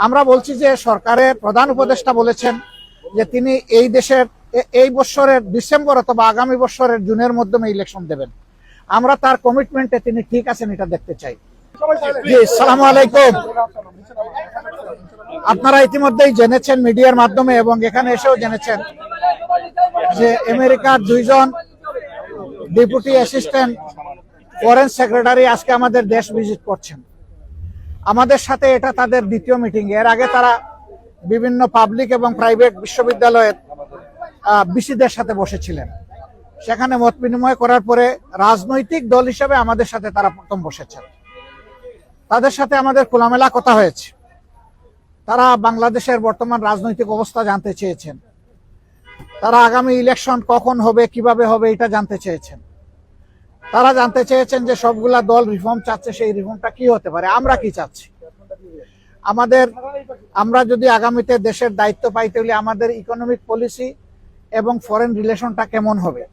আমরা বলছি যে সরকারের প্রধান উপদেষ্টা বলেছেন যে তিনি এই দেশের এই বছরের ডিসেম্বর অথবা আগামী বছরের জুনের মধ্যে ইলেকশন দেবেন। আমরা তার কমিটমেন্টে তিনি ঠিক আছেন এটা দেখতে চাই। জি, আসসালামু আলাইকুম। আপনারা ইতিমধ্যেই জেনেছেন মিডিয়ার মাধ্যমে এবং এখানে এসেও জেনেছেন যে আমেরিকার দুইজন ডেপুটি অ্যাসিস্ট্যান্ট ফরেন সেক্রেটারি আজকে আমাদের দেশ ভিজিট করছেন। আমাদের সাথে এটা তাদের দ্বিতীয় মিটিং। এর আগে তারা বিভিন্ন পাবলিক এবং প্রাইভেট বিশ্ববিদ্যালয়ের বিসিদের সাথে বসেছিলেন। সেখানে মত বিনিময় করার পরে রাজনৈতিক দল হিসেবে আমাদের সাথে তারা প্রথম বসেছেন। তাদের সাথে আমাদের খোলামেলা কথা হয়েছে। তারা বাংলাদেশের বর্তমান রাজনৈতিক অবস্থা জানতে চেয়েছেন। তারা আগামী ইলেকশন কখন হবে, কিভাবে হবে এটা জানতে চেয়েছেন। তারা জানতে চেয়েছেন যে সবগুলা দল রিফর্ম চাচ্ছে, সেই রিফর্মটা কি হতে পারে, আমরা কি চাচ্ছি, আমরা যদি আগামীতে দেশের দায়িত্ব পাই তাহলে আমাদের ইকোনমিক পলিসি এবং ফরেন রিলেশনটা কেমন হবে।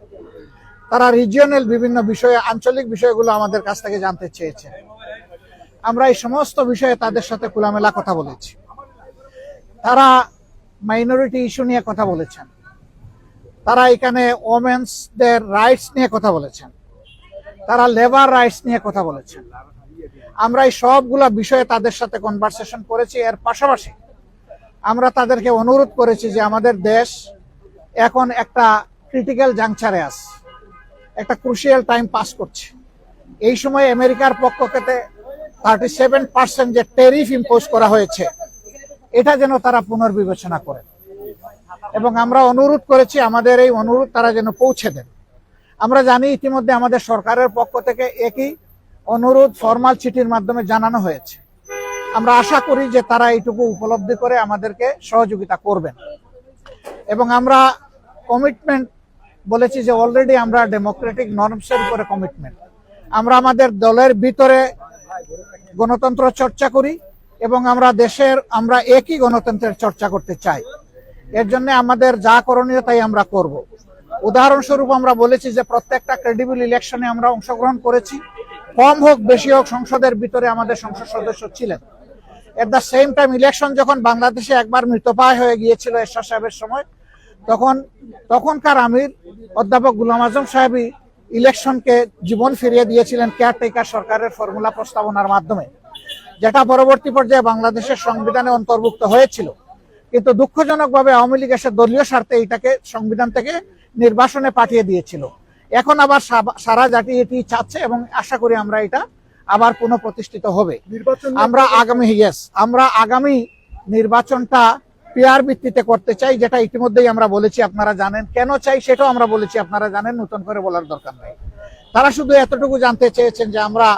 তারা রিজিয়নাল বিভিন্ন বিষয়ে, আঞ্চলিক বিষয়গুলো আমাদের কাছ থেকে জানতে চেয়েছেন। আমরা এই সমস্ত বিষয়ে তাদের সাথে খোলামেলা কথা বলেছি। তারা মাইনরিটি ইস্যু নিয়ে কথা বলেছেন। তারা এখানে ওমেন্সদের রাইটস নিয়ে কথা বলেছেন। তারা লেবার রাইটস নিয়ে কথা বলেছেন। আমরা এই সবগুলা বিষয়ে তাদের সাথে কনভারসেশন করেছি। এর পাশাপাশি আমরা তাদেরকে অনুরোধ করেছি যে আমাদের দেশ এখন একটা ক্রিটিক্যাল জাংচারে আছে, একটা ক্রুশিয়াল টাইম পাস করছে। এই সময় আমেরিকার পক্ষ থেকে 37% যে ট্যারিফ ইম্পোজ করা হয়েছে এটা যেন তারা পুনর্বিবেচনা করে, এবং আমরা অনুরোধ করেছি আমাদের এই অনুরোধ তারা যেন পৌঁছে দেন। আমরা জানি ইতিমধ্যে আমাদের সরকারের পক্ষ থেকে একই অনুরোধ ফরমাল চিঠির মাধ্যমে জানানো হয়েছে। আমরা আশা করি যে তারা এইটুকু উপলব্ধি করে আমাদেরকে সহযোগিতা করবেন। এবং আমরা কমিটমেন্ট বলেছি যে অলরেডি আমরা ডেমোক্রেটিক নর্মসের উপরে কমিটমেন্ট। আমরা আমাদের দলের ভিতরে গণতন্ত্র চর্চা করি এবং আমরা একই গণতন্ত্রের চর্চা করতে চাই। এর জন্য আমাদের যা করণীয় তাই আমরা করব। উদাহরণস্বরূপ আমরা বলেছি যে প্রত্যেকটা ক্রেডিবল ইলেকশনে আমরা অংশগ্রহণ করেছি, কম হোক বেশি হোক সংসদের ভিতরে আমাদের সংসদ সদস্য ছিলেন। At the same time election যখন বাংলাদেশে একবার মৃতপ্রায় হয়ে গিয়েছিল এরশাদ সাহেবের সময়, তখনকার আমির অধ্যাপক গোলাম আজম সাহেবই ইলেকশনকে জীবন ফিরিয়ে দিয়েছিলেন কেয়ারটেকার সরকারের ফর্মুলা প্রস্তাবনার মাধ্যমে, যেটা পরবর্তী পর্যায়ে বাংলাদেশের সংবিধানে অন্তর্ভুক্ত হয়েছিল। কিন্তু দুঃখজনকভাবে আওয়ামী লীগ এসে দলীয় স্বার্থে এটাকে সংবিধান থেকে নির্বাসনে পাঠিয়ে দিয়েছিল। এখন আবার সারা জাতি এটি চাচ্ছে এবং আশা করি আমরা এটা আবার পুনঃপ্রতিষ্ঠিত হবে। আমরা আগামী নির্বাচনটা পিয়ার ভিত্তিতে করতে চাই, যেটা ইতিমধ্যেই আমরা বলেছি, আপনারা জানেন। কেন চাই সেটাও আমরা বলেছি, আপনারা জানেন, নতুন করে বলার দরকার নেই। তারা শুধু এতটুকু জানতে চেয়েছেন যে আমরা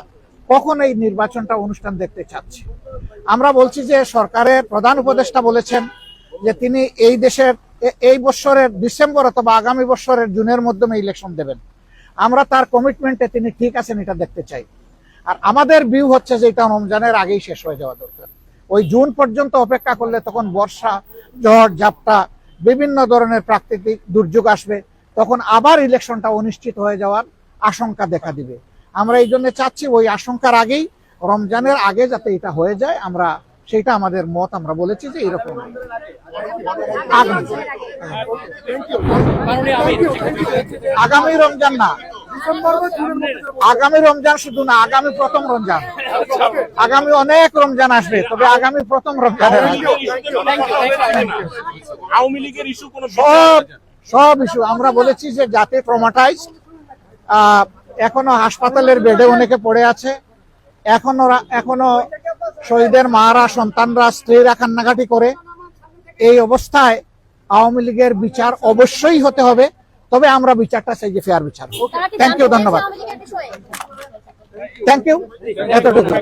কখন এই নির্বাচনটা অনুষ্ঠান দেখতে চাচ্ছি। আমরা বলছি যে সরকারের প্রধান উপদেষ্টা বলেছেন যে তিনি এই দেশের এই বছরের ডিসেম্বর অথবা আগামী বছরের জুনের মধ্যে ইলেকশন দেবেন। আমরা তার কমিটমেন্টে তিনি ঠিক আছেন এটা দেখতে চাই। আর আমাদের ভিউ হচ্ছে যে এটা রমজানের আগেই শেষ হয়ে যাওয়া দরকার। ওই জুন পর্যন্ত অপেক্ষা করলে তখন বর্ষা, ঝড় ঝাপটা, বিভিন্ন ধরনের প্রাকৃতিক দুর্যোগ আসবে, তখন আবার ইলেকশনটা অনিশ্চিত হয়ে যাওয়ার আশঙ্কা দেখা দিবে। আমরা এই জন্য চাচ্ছি ওই আশঙ্কার আগেই, রমজানের আগে যাতে এটা হয়ে যায়, আমরা সেটা আমাদের মত। আমরা বলেছি যে এরকম আগামী রমজান না, আগামী রমজান শুধু না, আগামী প্রথম রমজান। আগামী অনেক রমজান আসবে, তবে আগামী প্রথম রমজান সব ইস্যু আমরা বলেছি যে যাতে ট্রমাটাইজড, এখনো হাসপাতালের বেডে অনেকে পড়ে আছে, এখনো শহীদের মারা, সন্তানরা, স্ত্রীরা কান্নাকাটি করে। এই অবস্থায় আওয়ামী লীগের বিচার অবশ্যই হতে হবে, তবে আমরা বিচারটা চাই যে ফেয়ার বিচার। থ্যাংক ইউ, ধন্যবাদ, থ্যাংক ইউ, এতটুকু।